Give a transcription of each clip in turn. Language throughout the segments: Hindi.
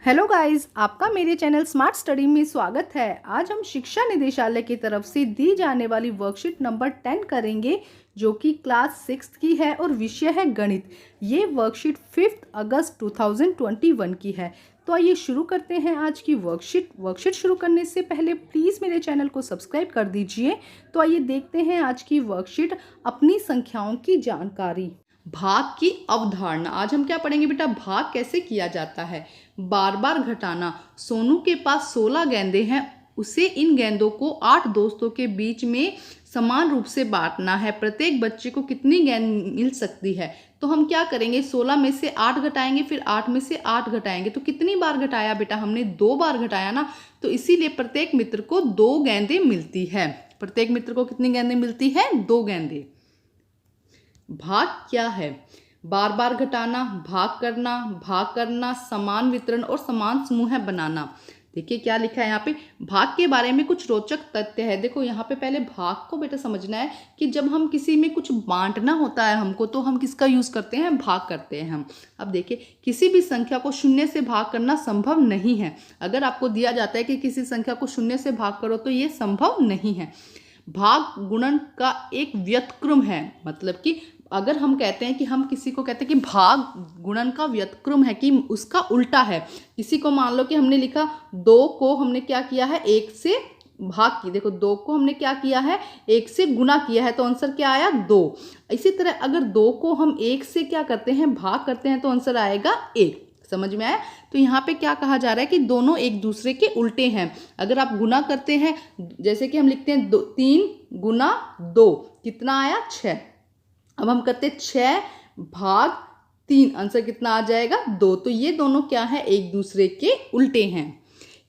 हेलो गाइस, आपका मेरे चैनल स्मार्ट स्टडी में स्वागत है। आज हम शिक्षा निदेशालय की तरफ से दी जाने वाली वर्कशीट नंबर 10 करेंगे, जो कि क्लास 6 की है और विषय है गणित। ये वर्कशीट 5 अगस्त 2021 की है। तो आइए शुरू करते हैं आज की वर्कशीट शुरू करने से पहले प्लीज़ मेरे चैनल को सब्सक्राइब कर दीजिए। तो आइए देखते हैं आज की वर्कशीट। अपनी संख्याओं की जानकारी। भाग की अवधारणा। आज हम क्या पढ़ेंगे बेटा? भाग कैसे किया जाता है। बार बार घटाना। सोनू के पास 16 गेंदें हैं, उसे इन गेंदों को 8 दोस्तों के बीच में समान रूप से बांटना है। प्रत्येक बच्चे को कितनी गेंद मिल सकती है? तो हम क्या करेंगे, 16 में से 8 घटाएंगे, फिर 8 में से 8 घटाएंगे। तो कितनी बार घटाया बेटा? हमने 2 बार घटाया ना, तो इसीलिए प्रत्येक मित्र को 2 गेंदें मिलती है। प्रत्येक मित्र को कितनी गेंदें मिलती है? 2 गेंदें। भाग क्या है? बार बार घटाना, भाग करना, समान वितरण और समान समूह बनाना। देखिए क्या लिखा है यहाँ पे। भाग के बारे में कुछ रोचक तथ्य है। देखो यहाँ पे पहले भाग को बेटा समझना है कि जब हम किसी में कुछ बांटना होता है हमको, तो हम किसका यूज करते हैं? भाग करते हैं हम। अब देखिए, किसी भी संख्या को शून्य से भाग करना संभव नहीं है। अगर आपको दिया जाता है कि किसी संख्या को शून्य से भाग करो, तो ये संभव नहीं है। भाग गुणन का एक व्युत्क्रम है। मतलब कि अगर हम कहते हैं कि हम किसी को कहते हैं कि भाग गुणन का व्युत्क्रम है, कि उसका उल्टा है। किसी को मान लो कि हमने लिखा 2 को हमने क्या किया है? 1 से भाग की। देखो 2 को हमने क्या किया है? 1 से गुना किया है, तो आंसर क्या आया? 2। इसी तरह अगर 2 को हम 1 से क्या करते हैं? भाग करते हैं, तो आंसर आएगा 1। समझ में आया? तो यहाँ पे क्या कहा जा रहा है कि दोनों एक दूसरे के उल्टे हैं। अगर आप गुना करते हैं, जैसे कि हम लिखते हैं 3 गुना 2, कितना आया? 6। अब हम करते 6 भाग 3, आंसर कितना आ जाएगा? 2। तो ये दोनों क्या है? एक दूसरे के उल्टे हैं।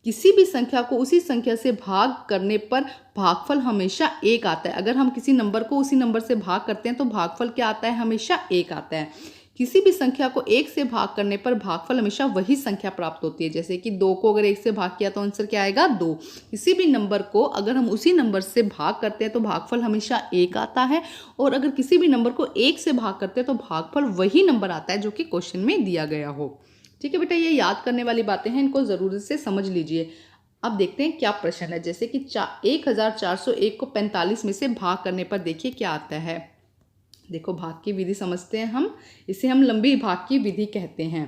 किसी भी संख्या को उसी संख्या से भाग करने पर भागफल हमेशा 1 आता है। अगर हम किसी नंबर को उसी नंबर से भाग करते हैं, तो भागफल क्या आता है? हमेशा 1 आता है। किसी भी संख्या को 1 से भाग करने पर भागफल हमेशा वही संख्या प्राप्त होती है। जैसे कि 2 को अगर 1 से भाग किया, तो आंसर क्या आएगा? 2। किसी भी नंबर को अगर हम उसी नंबर से भाग करते हैं, तो भागफल हमेशा 1 आता है। और अगर किसी भी नंबर को 1 से भाग करते हैं, तो भागफल वही नंबर आता है जो कि क्वेश्चन में दिया गया हो। ठीक है बेटा, ये याद करने वाली बातें हैं, इनको जरूर से समझ लीजिए। अब देखते हैं क्या प्रश्न है। जैसे कि 1401 को 45 में से भाग करने पर देखिए क्या आता है। देखो भाग की विधि समझते हैं हम। इसे हम लंबी भाग की विधि कहते हैं।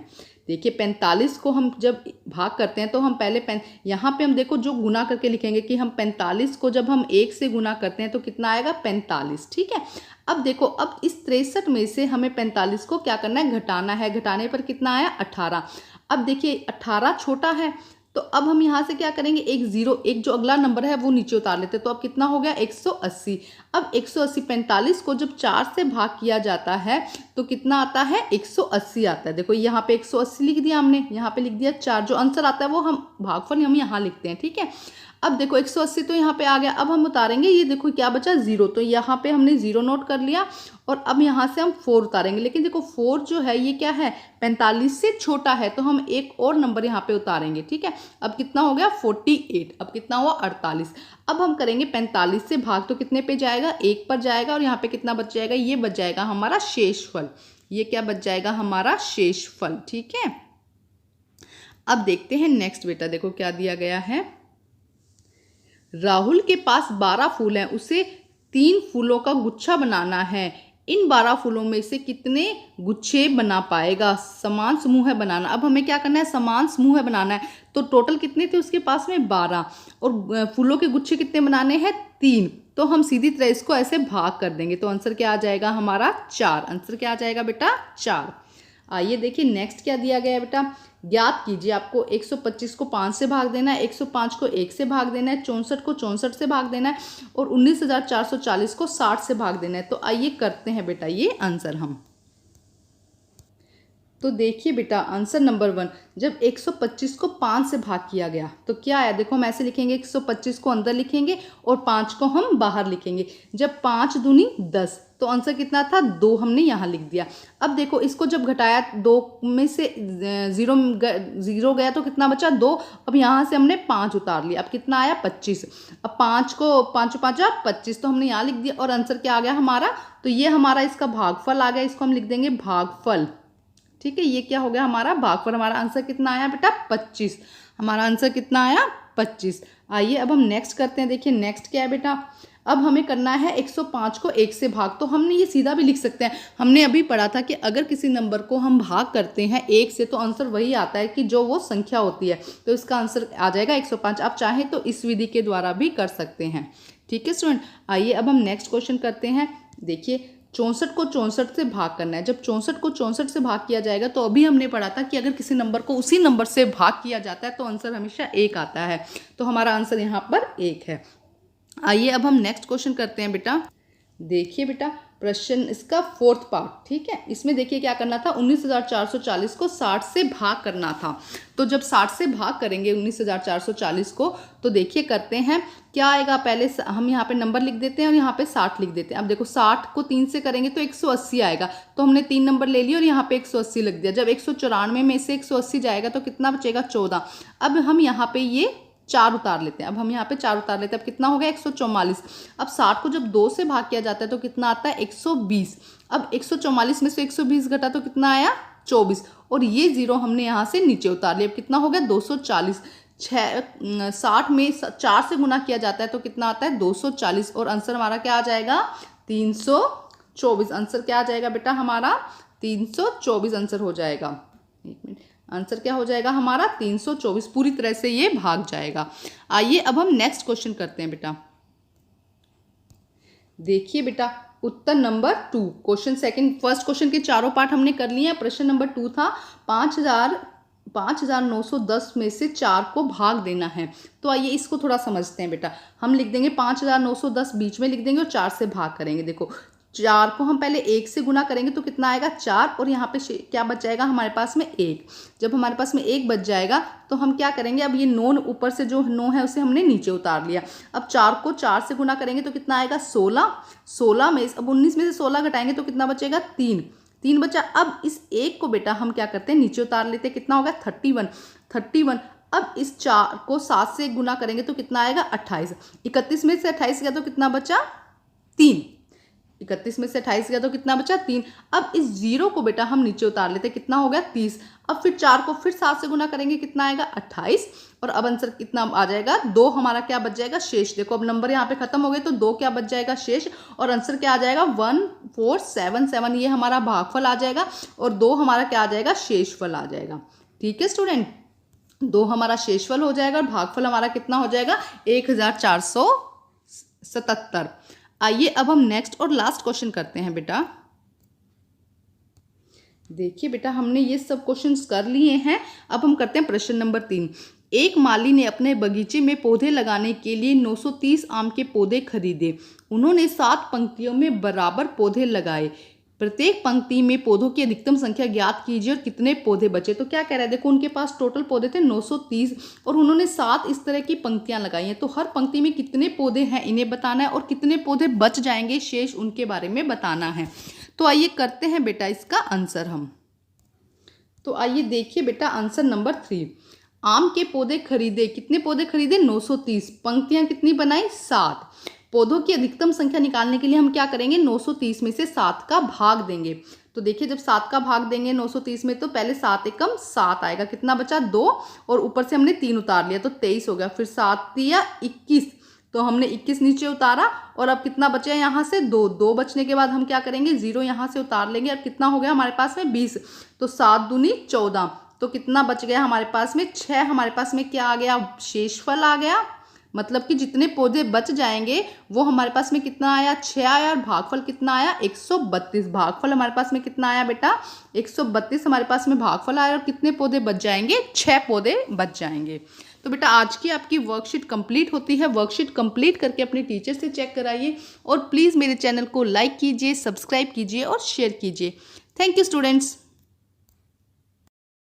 देखिए 45 को हम जब भाग करते हैं, तो हम पहले यहाँ पे हम देखो जो गुना करके लिखेंगे कि हम 45 को जब हम 1 से गुना करते हैं, तो कितना आएगा? 45। ठीक है। अब देखो, अब इस 63 में से हमें 45 को क्या करना है? घटाना है। घटाने पर कितना आया? 18। अब देखिए 18 छोटा है, तो अब हम यहाँ से क्या करेंगे? एक जो अगला नंबर है वो नीचे उतार लेते हैं। तो अब कितना हो गया? 180। अब 180, 45 को जब 4 से भाग किया जाता है, तो कितना आता है? 180 आता है। देखो यहाँ पे 180 लिख दिया हमने, यहाँ पे लिख दिया 4। जो आंसर आता है वो हम भागफल हम यहाँ लिखते हैं। ठीक है। अब देखो 180 तो यहाँ पे आ गया। अब हम उतारेंगे, ये देखो क्या बचा? 0। तो यहाँ पे हमने 0 नोट कर लिया, और अब यहाँ से हम 4 उतारेंगे। लेकिन देखो 4 जो है ये क्या है? 45 से छोटा है, तो हम एक और नंबर यहाँ पे उतारेंगे। ठीक है। अब कितना हो गया? 48। अब कितना हुआ? 48। अब हम करेंगे 45 से भाग, तो कितने पे जाएगा? 1 पर जाएगा, और यहाँ पे कितना बच जाएगा? ये बच जाएगा हमारा शेषफल। ये क्या बच जाएगा? हमारा शेषफल। ठीक है। अब देखते हैं नेक्स्ट बेटा। देखो क्या दिया गया है। राहुल के पास 12 फूल हैं, उसे 3 फूलों का गुच्छा बनाना है। इन 12 फूलों में से कितने गुच्छे बना पाएगा? समान समूह है बनाना। अब हमें क्या करना है? समान समूह है बनाना है। तो टोटल कितने थे उसके पास में? 12। और फूलों के गुच्छे कितने बनाने हैं? 3। तो हम सीधी तरह इसको ऐसे भाग कर देंगे, तो आंसर क्या आ जाएगा? हमारा 4। आंसर क्या आ जाएगा बेटा? 4। आइए देखिए नेक्स्ट क्या दिया गया है बेटा। ज्ञात कीजिए। आपको 125 को 5 से भाग देना है, 105 को 1 से भाग देना है, 64 को 64 से भाग देना है, और 19,440 को 60 से भाग देना है। तो आइए करते हैं बेटा ये आंसर हम। तो देखिए बेटा, आंसर नंबर 1, जब 125 को 5 से भाग किया गया, तो क्या आया? देखो हम ऐसे लिखेंगे, 125 को अंदर लिखेंगे और 5 को हम बाहर लिखेंगे। जब 5 दूनी 10, तो आंसर कितना था? 2 हमने यहाँ लिख दिया। अब देखो इसको जब घटाया, 2 में से 0 गया, तो कितना बचा? 2। अब यहाँ से हमने 5 उतार लिया। अब कितना आया? 25। अब 5 को 5 5 25, तो हमने यहाँ लिख दिया, और आंसर क्या आ गया हमारा? तो ये हमारा इसका भागफल आ गया। इसको हम लिख देंगे भागफल। ठीक है, ये क्या हो गया हमारा भागफल। हमारा आंसर कितना आया बेटा 25। हमारा आंसर कितना आया 25। आइए अब हम नेक्स्ट करते हैं। देखिए नेक्स्ट क्या है बेटा, अब हमें करना है 105 को 1 से भाग। तो हमने ये सीधा भी लिख सकते हैं, हमने अभी पढ़ा था कि अगर किसी नंबर को हम भाग करते हैं 1 से तो आंसर वही आता है कि जो वो संख्या होती है, तो इसका आंसर आ जाएगा 105। आप चाहें तो इस विधि के द्वारा भी कर सकते हैं। ठीक है स्टूडेंट, आइए अब हम नेक्स्ट क्वेश्चन करते हैं। देखिए 64 को 64 से भाग करना है। जब 64 को 64 से भाग किया जाएगा तो अभी हमने पढ़ा था कि अगर किसी नंबर को उसी नंबर से भाग किया जाता है तो आंसर हमेशा 1 आता है। तो हमारा आंसर यहाँ पर 1 है। आइए अब हम नेक्स्ट क्वेश्चन करते हैं बेटा। देखिए बेटा प्रश्न इसका 4th पार्ट, ठीक है। इसमें देखिए क्या करना था, 19,440 को 60 से भाग करना था। तो जब 60 से भाग करेंगे 19,440 को, तो देखिए करते हैं क्या आएगा। पहले हम यहाँ पे नंबर लिख देते हैं और यहाँ पे 60 लिख देते हैं। अब देखो 60 को 3 से करेंगे तो 180 आएगा, तो हमने 3 नंबर ले लिए और यहाँ पे 180 लिख दिया। जब 194 में से 180 जाएगा तो कितना बचेगा 14। अब हम यहाँ पे ये 4 उतार लेते हैं। अब हम यहाँ पे 4 उतार लेते हैं। अब कितना हो गया 144। अब 60 को जब 2 से भाग किया जाता है तो कितना आता है 120। अब 144 में से 120 घटा तो कितना आया 24, और ये 0 हमने यहाँ से नीचे उतार लिया। अब कितना हो गया 240। 60 में 4 से गुना किया जाता है तो कितना आता है 240, और आंसर हमारा क्या आ जाएगा 324। आंसर क्या आ जाएगा बेटा हमारा 324 आंसर हो जाएगा। एक मिनट, आंसर क्या हो जाएगा हमारा 324। पूरी तरह से ये भाग जाएगा। आइए अब हम नेक्स्ट क्वेश्चन करते हैं बेटा। देखिए बेटा उत्तर number 2, question second. First question के चारों पार्ट हमने कर लिए हैं। प्रश्न नंबर 2 था 5,910 में से 4 को भाग देना है। तो आइए इसको थोड़ा समझते हैं बेटा। हम लिख देंगे 5,910 बीच में लिख देंगे और 4 से भाग करेंगे। देखो 4 को हम पहले 1 से गुना करेंगे तो कितना आएगा 4, और यहाँ पे क्या बच जाएगा हमारे पास में 1। जब हमारे पास में 1 बच जाएगा तो हम क्या करेंगे, अब ये 9 ऊपर से जो 9 है उसे हमने नीचे उतार लिया। अब 4 को 4 से गुना करेंगे तो कितना आएगा 16। 16 में अब 19 में से 16 घटाएंगे तो कितना बचेगा 3 बचा। अब इस 1 को बेटा हम क्या करते हैं नीचे उतार लेते हैं। कितना होगा 31। अब इस 4 को 7 से गुना करेंगे तो कितना आएगा 28। 31 में से 28 गया तो कितना बचा 3। 31 में से 28 गया तो कितना बचा 3। अब इस 0 को बेटा हम नीचे उतार लेते हैं। कितना हो गया 30। अब फिर 4 को फिर 7 से गुना करेंगे कितना आएगा 28, और अब आंसर कितना आ जाएगा 2 हमारा क्या बच जाएगा शेष। देखो अब नंबर यहाँ पे खत्म हो गए तो 2 क्या बच जाएगा शेष, और आंसर क्या आ जाएगा 1477। ये हमारा भागफल आ जाएगा और 2 हमारा क्या आ जाएगा शेषफल आ जाएगा। ठीक है स्टूडेंट, 2 हमारा शेषफल हो जाएगा और भागफल हमारा कितना हो जाएगा 1477। आइए अब हम नेक्स्ट और लास्ट क्वेश्चन करते हैं बेटा। देखिए बेटा हमने ये सब क्वेश्चंस कर लिए हैं। अब हम करते हैं प्रश्न नंबर 3। एक माली ने अपने बगीचे में पौधे लगाने के लिए 930 आम के पौधे खरीदे। उन्होंने 7 पंक्तियों में बराबर पौधे लगाए। प्रत्येक पंक्ति में पौधों की अधिकतम संख्या ज्ञात कीजिए और कितने पौधे बचे। तो क्या कह रहा है, देखो उनके पास टोटल पौधे थे 930 और उन्होंने 7 इस तरह की पंक्तियां लगाई हैं। तो हर पंक्ति में कितने पौधे हैं इन्हें बताना है और कितने पौधे बच जाएंगे शेष उनके बारे में बताना है। तो आइए करते हैं बेटा इसका आंसर हम। तो आइए देखिए बेटा आंसर नंबर 3। आम के पौधे खरीदे, कितने पौधे खरीदे 930। पंक्तियां कितनी बनाई 7। पौधों की अधिकतम संख्या निकालने के लिए हम क्या करेंगे 930 में से 7 का भाग देंगे। तो देखिए जब 7 का भाग देंगे 930 में तो पहले 7 एकम 7 आएगा। कितना बचा 2, और ऊपर से हमने 3 उतार लिया तो 23 हो गया। फिर 7 दिया 21, तो हमने 21 नीचे उतारा और अब कितना बचा यहाँ से 2 बचने के बाद हम क्या करेंगे 0 यहाँ से उतार लेंगे। अब कितना हो गया हमारे पास में 20, तो 7 दूनी 14, तो कितना बच गया हमारे पास में 6। हमारे पास में क्या आ गया शेषफल आ गया, मतलब कि जितने पौधे बच जाएंगे वो हमारे पास में कितना आया 6 आया, और भागफल कितना आया 132। भागफल हमारे पास में कितना आया बेटा 132 हमारे पास में भागफल आया, और कितने पौधे बच जाएंगे 6 पौधे बच जाएंगे। तो बेटा आज की आपकी वर्कशीट कंप्लीट होती है। वर्कशीट कंप्लीट करके अपने टीचर से चेक कराइए और प्लीज़ मेरे चैनल को लाइक कीजिए, सब्सक्राइब कीजिए और शेयर कीजिए। Thank you students.